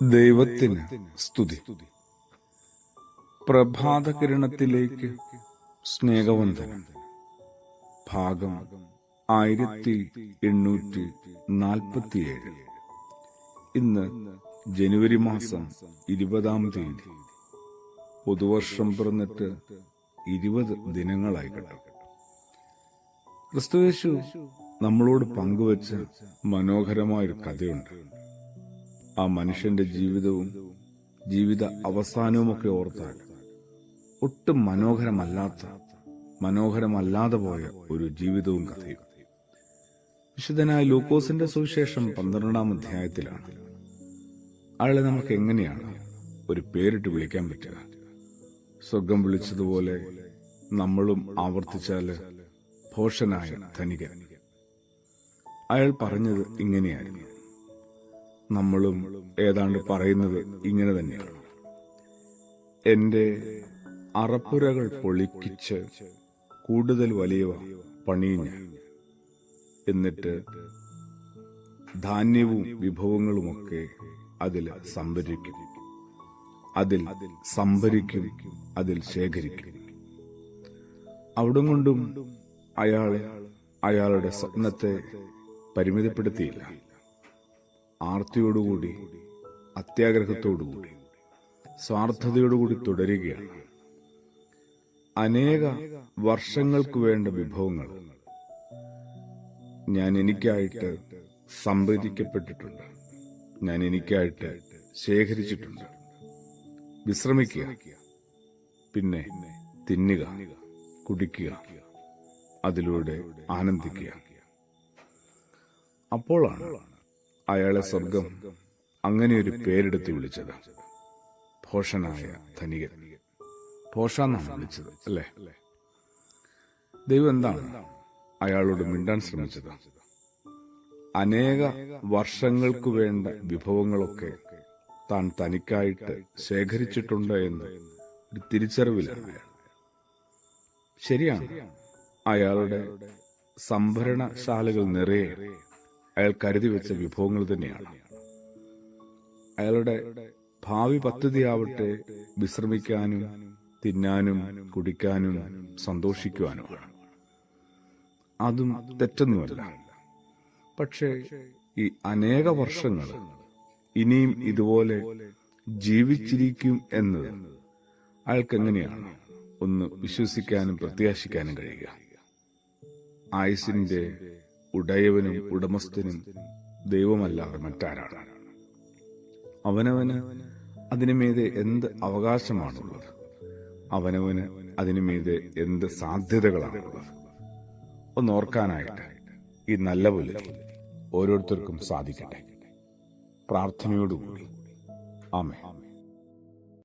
ദൈവത്തിന് സ്തുതി. പ്രഭാതകിരണത്തിലേക്ക് സ്നേഹവന്ദനം. ഭാഗം 1847. ഇന്ന് ജനുവരി മാസം 20 പുതുവർഷം പിറന്നിട്ട് 20 ദിനങ്ങളായി കേട്ടോ. ക്രിസ്തുയേശു നമ്മളോട് പങ്കുവച്ച മനോഹരമായൊരു കഥയുണ്ട്. ആ മനുഷ്യന്റെ ജീവിതവും ജീവിത അവസാനവുമൊക്കെ ഓർത്താൽ ഒട്ടും മനോഹരമല്ലാതെ പോയ ഒരു ജീവിതവും കഥയും. വിശുദ്ധനായ ലൂക്കോസിന്റെ സുവിശേഷം 12-ാം അധ്യായത്തിലാണ്. അയാളെ നമുക്ക് എങ്ങനെയാണ് ഒരു പേരിട്ട് വിളിക്കാൻ പറ്റുക? സ്വർഗം വിളിച്ചതുപോലെ നമ്മളും ആവർത്തിച്ചാല് ഭോഷനായ ധനികൻ. അയാൾ പറഞ്ഞത് ഇങ്ങനെയായിരുന്നു. നമ്മളും ഏതാണ്ട് പറയുന്നത് ഇങ്ങനെ തന്നെയാണ്. എന്റെ അറപ്പുരകൾ പൊളിക്കിച്ച് കൂടുതൽ വലിയവ പണിയും ഞാൻ. എന്നിട്ട് ധാന്യവും വിഭവങ്ങളുമൊക്കെ അതിൽ സംഭരിക്കും, അതിൽ ശേഖരിക്കും. അവിടം കൊണ്ടും അയാളുടെ സ്വപ്നത്തെ പരിമിതപ്പെടുത്തിയില്ല. ആർത്തിയോടുകൂടി, അത്യാഗ്രഹത്തോടുകൂടി, സ്വാർത്ഥതയോടുകൂടി തുടരുകയാണ്. അനേക വർഷങ്ങൾക്ക് വേണ്ട വിഭവങ്ങൾ ഞാൻ എനിക്കായിട്ട് സംഭരിക്കപ്പെട്ടിട്ടുണ്ട്, ഞാൻ എനിക്കായിട്ട് ശേഖരിച്ചിട്ടുണ്ട്. വിശ്രമിക്കുക, പിന്നെ തിന്നുക, കുടിക്കുക, അതിലൂടെ ആനന്ദിക്കുക. അപ്പോഴാണ് അയാളെ സ്വർഗം അങ്ങനെയൊരു പേരെടുത്ത് വിളിച്ചത്. ഭോഷനായ ധനികൻ. ഭോഷ എന്നാണ് വിളിച്ചത്, അല്ലേ? ദൈവം എന്താണ് അയാളോട് മിണ്ടാൻ ശ്രമിച്ചത്? അനേക വർഷങ്ങൾക്ക് വേണ്ട വിഭവങ്ങളൊക്കെ താൻ തനിക്കായിട്ട് ശേഖരിച്ചിട്ടുണ്ട് എന്ന് ഒരു തിരിച്ചറിവിലാണ് അയാൾ. ശരിയാണ്, അയാളുടെ സംഭരണശാലകൾ നിറയെ അയാൾ കരുതി വെച്ച വിഭവങ്ങൾ തന്നെയാണ്. അയാളുടെ ഭാവി പദ്ധതിയാവട്ടെ വിശ്രമിക്കാനും, തിന്നാനും, കുടിക്കാനും, സന്തോഷിക്കുവാനുമാണ്. അതും തെറ്റൊന്നുമല്ല. പക്ഷേ ഈ അനേക വർഷങ്ങൾ ഇനിയും ഇതുപോലെ ജീവിച്ചിരിക്കും എന്നത് അയാൾക്ക് എങ്ങനെയാണ് ഒന്ന് വിശ്വസിക്കാനും പ്രത്യാശിക്കാനും കഴിയുക? ആയുസിന്റെ ഉടയവനും ഉടമസ്ഥനും ദൈവമല്ലാതെ മറ്റാരാണ്? അവനവന് അതിനുമീതെ എന്ത് അവകാശമാണുള്ളത്? അവനവന് അതിനുമീതെ എന്ത് സാധ്യതകളാണുള്ളത്? ഒന്നോർക്കാനായിട്ട് ഈ നല്ല പോലെ ഓരോരുത്തർക്കും സാധിക്കട്ടെ. പ്രാർത്ഥനയോടുകൂടി. ആമേൻ.